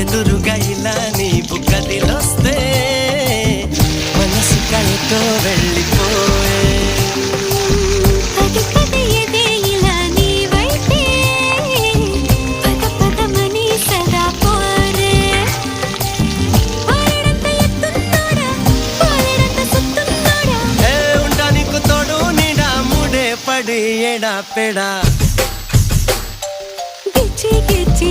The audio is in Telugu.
ఎదురుగా ఇలా నీవు గదిలొస్తే మనసు కళ్ళతో వెళ్ళిపోయే ఉండడానికి తోడు నీడా ముడే పడి ఎడా పెడా గిచ్చి గిచ్చి